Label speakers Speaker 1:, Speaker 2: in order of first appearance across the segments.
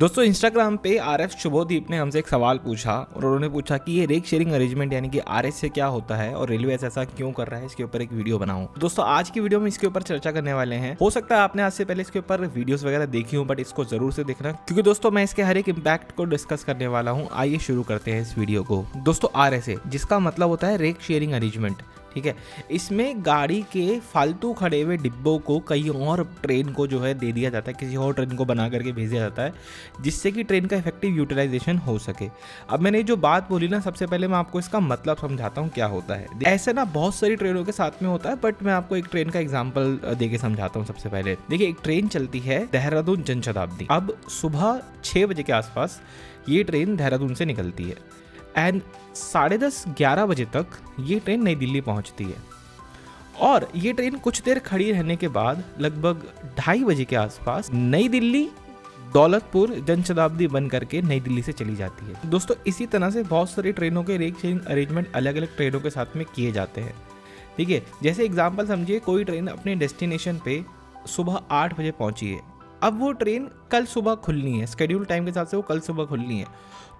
Speaker 1: दोस्तों इंस्टाग्राम पे आरएफ शुभोदीप ने हमसे एक सवाल पूछा और उन्होंने पूछा कि ये रेक शेयरिंग अरेंजमेंट यानी कि आरएस से क्या होता है और रेलवे ऐसा क्यों कर रहा है, इसके ऊपर एक वीडियो बनाऊं। दोस्तों आज की वीडियो में इसके ऊपर चर्चा करने वाले हैं। हो सकता है आपने आज से पहले इसके ऊपर वीडियोस वगैरह देखी हूं, बट इसको जरूर से देखना क्योंकि दोस्तों मैं इसके हर एक इम्पैक्ट को डिस्कस करने वाला हूँ। आइए शुरू करते हैं इस वीडियो को। दोस्तों आरएस जिसका मतलब होता है रेक शेयरिंग अरेंजमेंट, ठीक है। इसमें गाड़ी के फालतू खड़े हुए डिब्बों को कहीं और ट्रेन को जो है दे दिया जाता है, किसी और ट्रेन को बना करके भेज दिया जाता है जिससे कि ट्रेन का इफेक्टिव यूटिलाइजेशन हो सके। अब मैंने जो बात बोली ना, सबसे पहले मैं आपको इसका मतलब समझाता हूँ क्या होता है। ऐसे ना बहुत सारी ट्रेनों के साथ में होता है, बट मैं आपको एक ट्रेन का एग्जाम्पल दे के समझाता हूँ। सबसे पहले देखिए, एक ट्रेन चलती है देहरादून जनशताब्दी। अब सुबह 6 बजे के आसपास ये ट्रेन देहरादून से निकलती है एंड 10:30-11 बजे तक ये ट्रेन नई दिल्ली पहुंचती है। और ये ट्रेन कुछ देर खड़ी रहने के बाद लगभग 2:30 बजे के आसपास नई दिल्ली दौलतपुर जनशताब्दी बन करके नई दिल्ली से चली जाती है। दोस्तों इसी तरह से बहुत सारी ट्रेनों के रेक शेयरिंग अरेंजमेंट अलग अलग ट्रेनों के साथ में किए जाते हैं, ठीक है। जैसे एग्जाम्पल समझिए, कोई ट्रेन अपने डेस्टिनेशन पे सुबह 8 बजे पहुंची है। अब वो ट्रेन कल सुबह खुलनी है, शेड्यूल टाइम के हिसाब से वो कल सुबह खुलनी है,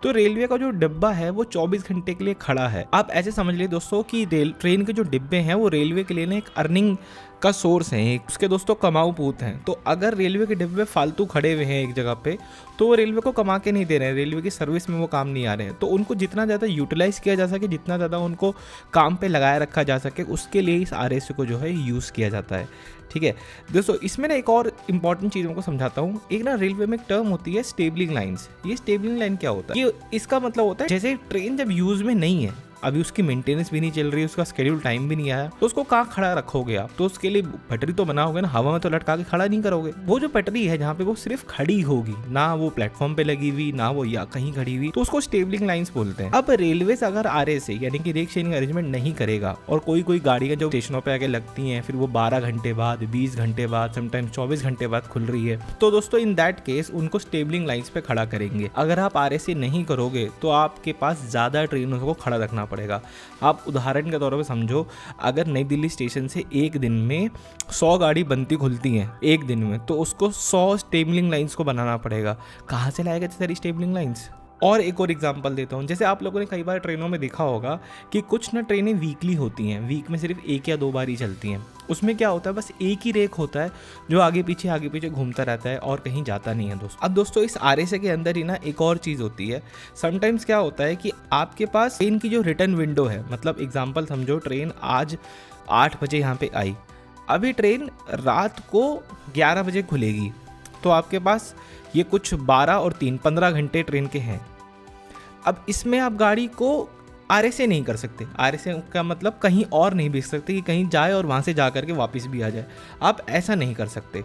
Speaker 1: तो रेलवे का जो डिब्बा है वो 24 घंटे के लिए खड़ा है। आप ऐसे समझ लीजिए दोस्तों कि ट्रेन के जो डिब्बे हैं वो रेलवे के लिए ना एक अर्निंग का सोर्स है, उसके दोस्तों कमाऊ पूत हैं। तो अगर रेलवे के डिब्बे फालतू खड़े हुए हैं एक जगह पे, तो वो रेलवे को कमा के नहीं दे रहे हैं, रेलवे की सर्विस में वो काम नहीं आ रहे हैं। तो उनको जितना ज़्यादा यूटिलाइज किया जा सके, जितना ज़्यादा उनको काम पे लगाए रखा जा सके, उसके लिए इस आरएस को जो है यूज़ किया जाता है, ठीक है। दोस्तों इसमें ना एक और इम्पॉर्टेंट चीज़ को समझाता हूँ। एक ना रेलवे में एक टर्म होती है स्टेबलिंग लाइन्स। ये स्टेबलिंग लाइन क्या होता है? ये इसका मतलब होता है जैसे ट्रेन जब यूज़ में नहीं है, अभी उसकी मेंटेनेंस भी नहीं चल रही, उसका शेड्यूल टाइम भी नहीं आया, तो उसको कहाँ खड़ा रखोगे आप? तो उसके लिए पटरी तो बनाओगे ना, हवा में तो लटका के खड़ा नहीं करोगे। वो जो पटरी है जहाँ पे वो सिर्फ खड़ी होगी, ना वो प्लेटफॉर्म पे लगी हुई, ना वो या कहीं खड़ी हुई, तो उसको स्टेबलिंग लाइन्स बोलते हैं। अब रेलवे अगर आरएस यानी कि रेक शेयरिंग अरेंजमेंट नहीं करेगा और कोई गाड़ियाँ जो स्टेशनों पे आके लगती हैं, फिर वो 12 घंटे बाद, 20 घंटे बाद, समटाइम 24 घंटे बाद खुल रही है, तो दोस्तों इन दैट केस उनको स्टेबलिंग लाइन्स पे खड़ा करेंगे। अगर आप आरएस नहीं करोगे तो आपके पास ज्यादा ट्रेनों को खड़ा रखना पड़ेगा। आप उदाहरण के तौर पे समझो, अगर नई दिल्ली स्टेशन से एक दिन में 100 गाड़ी बनती खुलती हैं एक दिन में, तो उसको 100 स्टेबलिंग लाइंस को बनाना पड़ेगा। कहाँ से लाएगा इतनी सारी स्टेबलिंग लाइंस? और एक और एग्जांपल देता हूँ। जैसे आप लोगों ने कई बार ट्रेनों में देखा होगा कि कुछ ना ट्रेनें वीकली होती हैं, वीक में सिर्फ 1 या 2 बार ही चलती हैं। उसमें क्या होता है, बस एक ही रेक होता है जो आगे पीछे घूमता रहता है और कहीं जाता नहीं है दोस्तों। अब दोस्तों इस आरएसए के अंदर ही ना एक और चीज़ होती है। समटाइम्स क्या होता है कि आपके पास ट्रेन की जो रिटर्न विंडो है, मतलब एग्जाम्पल समझो, ट्रेन आज 8 बजे यहाँ पे आई, अभी ट्रेन रात को 11 बजे खुलेगी, तो आपके पास ये कुछ 12 और 3 15 घंटे ट्रेन के हैं। अब इसमें आप गाड़ी को आरएसए नहीं कर सकते। आरएसए का मतलब कहीं और नहीं भेज सकते कि कहीं जाए और वहाँ से जा करके वापस भी आ जाए, आप ऐसा नहीं कर सकते।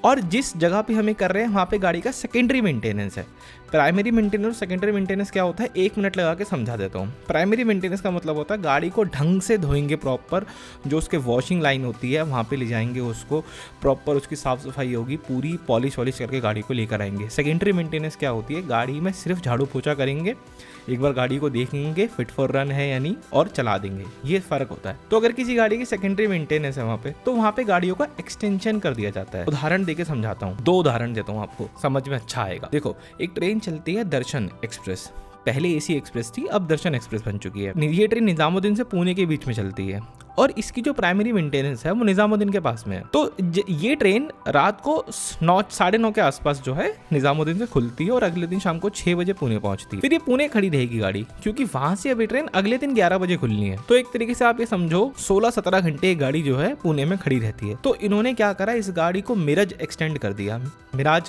Speaker 1: और जिस जगह पे हमें कर रहे हैं वहाँ पे गाड़ी का सेकेंडरी मेंटेनेंस है। प्राइमरी मेंटेनेंस और सेकेंडरी मेंटेनेंस क्या होता है, 1 मिनट लगा के समझा देता हूँ। प्राइमरी मेंटेनेंस का मतलब होता है गाड़ी को ढंग से धोएंगे, प्रॉपर जो उसके वॉशिंग लाइन होती है वहाँ पे ले जाएंगे, उसको प्रॉपर उसकी साफ़ सफाई होगी, पूरी पॉलिश वॉलिश करके गाड़ी को लेकर आएंगे। सेकेंडरी मेंटेनेंस क्या होती है, गाड़ी में सिर्फ झाड़ू पोछा करेंगे, एक बार गाड़ी को देखेंगे फिट फॉर रन है या नहीं और चला देंगे, ये फ़र्क होता है। तो अगर किसी गाड़ी की सेकेंडरी मेंटेनेंस है वहाँ पे, तो वहाँ पे गाड़ियों का एक्सटेंशन कर दिया जाता है। उदाहरण देके समझाता हूँ, 2 उदाहरण देता हूँ, आपको समझ में अच्छा आएगा। देखो, एक ट्रेन चलती है दर्शन एक्सप्रेस, पहले एसी एक्सप्रेस थी, अब दर्शन एक्सप्रेस बन चुकी है। ये ट्रेन निजामुद्दीन से पुणे के बीच में चलती है और इसकी जो प्राइमरी मेंटेनेंस है वो निजामुद्दीन के पास में है। तो ये ट्रेन रात को 9-9:30 के आसपास जो है निजामुद्दीन से खुलती है और अगले दिन शाम को 6 बजे पुणे पहुंचती है। फिर ये पुणे खड़ी रहेगी गाड़ी, क्योंकि वहां से अभी ट्रेन अगले दिन 11 बजे खुलनी है। तो एक तरीके से आप ये समझो 16-17 घंटे गाड़ी जो है पुणे में खड़ी रहती है। तो इन्होंने क्या करा, इस गाड़ी को मिराज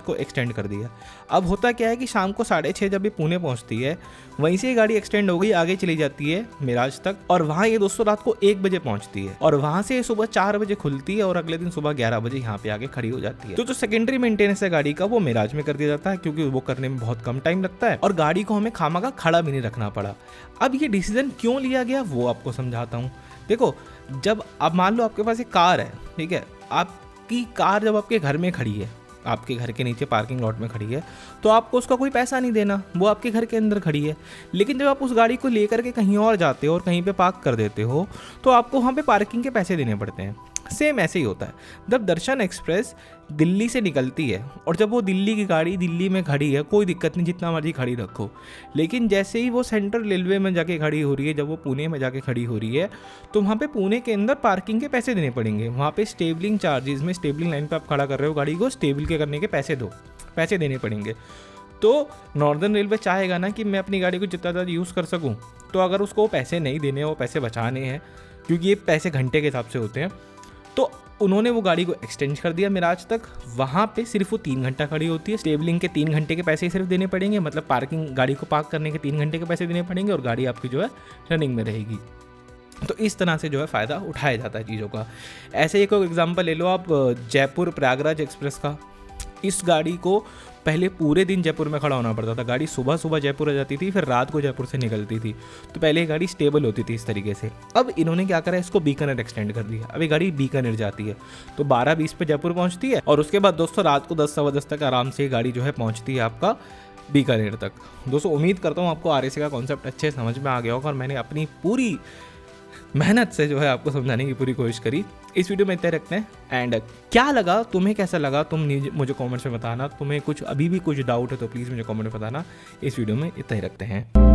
Speaker 1: को एक्सटेंड कर दिया। अब होता क्या है कि शाम को 6:30 जब ये पुणे पहुंचती है, वहीं से गाड़ी एक्सटेंड हो गई, आगे चली जाती है मिराज तक, और वहां ये दोस्तों रात को 1 बजे पहुंचती है और वहां से सुबह 4 बजे खुलती है और अगले दिन सुबह 11 बजे यहाँ पे आके खड़ी हो जाती है। तो जो सेकेंडरी मेंटेनेंस है गाड़ी का, वो मिराज में कर दिया जाता है, क्योंकि वो करने में बहुत कम टाइम लगता है और गाड़ी को हमें खामखा खड़ा भी नहीं रखना पड़ा। अब ये डिसीजन क्यों लिया गया वो आपको समझाता हूँ। देखो, जब आप मान लो आपके पास एक कार है, ठीक है, आपकी कार जब आपके घर में खड़ी है, आपके घर के नीचे पार्किंग लॉट में खड़ी है, तो आपको उसका कोई पैसा नहीं देना, वो आपके घर के अंदर खड़ी है। लेकिन जब आप उस गाड़ी को लेकर के कहीं और जाते हो और कहीं पे पार्क कर देते हो, तो आपको वहाँ पे पार्किंग के पैसे देने पड़ते हैं। सेम ऐसे ही होता है। जब दर्शन एक्सप्रेस दिल्ली से निकलती है और जब वो दिल्ली की गाड़ी दिल्ली में खड़ी है, कोई दिक्कत नहीं, जितना मर्जी खड़ी रखो, लेकिन जैसे ही वो सेंट्रल रेलवे में जाके खड़ी हो रही है, जब वो पुणे में जाके खड़ी हो रही है, तो वहाँ पे पुणे के अंदर पार्किंग के पैसे देने पड़ेंगे। वहाँ पे स्टेबलिंग चार्जेस में, स्टेबलिंग लाइन पे आप खड़ा कर रहे हो गाड़ी को, स्टेबल के करने के पैसे देने पड़ेंगे। तो नॉर्दर्न रेलवे चाहेगा ना कि मैं अपनी गाड़ी को जितना ज़्यादा यूज़ कर सकूँ, तो अगर उसको वो पैसे नहीं देने, वो पैसे बचाने हैं, क्योंकि ये पैसे घंटे के हिसाब से होते हैं, तो उन्होंने वो गाड़ी को एक्सटेंड कर दिया मिराज तक। वहाँ पे सिर्फ वो 3 घंटा खड़ी होती है, स्टेबलिंग के 3 घंटे के पैसे ही सिर्फ देने पड़ेंगे, मतलब पार्किंग, गाड़ी को पार्क करने के 3 घंटे के पैसे देने पड़ेंगे और गाड़ी आपकी जो है रनिंग में रहेगी। तो इस तरह से जो है फ़ायदा उठाया जाता है चीज़ों का। ऐसे एक एग्जांपल ले लो आप जयपुर प्रयागराज एक्सप्रेस का। इस गाड़ी को पहले पूरे दिन जयपुर में खड़ा होना पड़ता था। गाड़ी सुबह सुबह जयपुर आ जाती थी, फिर रात को जयपुर से निकलती थी। तो पहले ये गाड़ी स्टेबल होती थी इस तरीके से। अब इन्होंने क्या करा, इसको बीकानेर एक्सटेंड कर दिया। अब ये गाड़ी बीकानेर जाती है, तो 12:20 पे जयपुर पहुंचती है और उसके बाद दोस्तों रात को 10 सवा 10 तक आराम से ये गाड़ी जो है पहुंचती है आपका बीकानेर तक। दोस्तों उम्मीद करता हूँ आपको RSA का कॉन्सेप्ट अच्छे समझ में आ गया होगा और मैंने अपनी पूरी मेहनत से जो है आपको समझाने की पूरी कोशिश करी। इस वीडियो में इतने रखते हैं। एंड क्या लगा, तुम्हें कैसा लगा, तुम मुझे कमेंट्स में बताना। तुम्हें कुछ अभी भी कुछ डाउट है तो प्लीज़ मुझे कमेंट में बताना। इस वीडियो में इतना ही रखते हैं।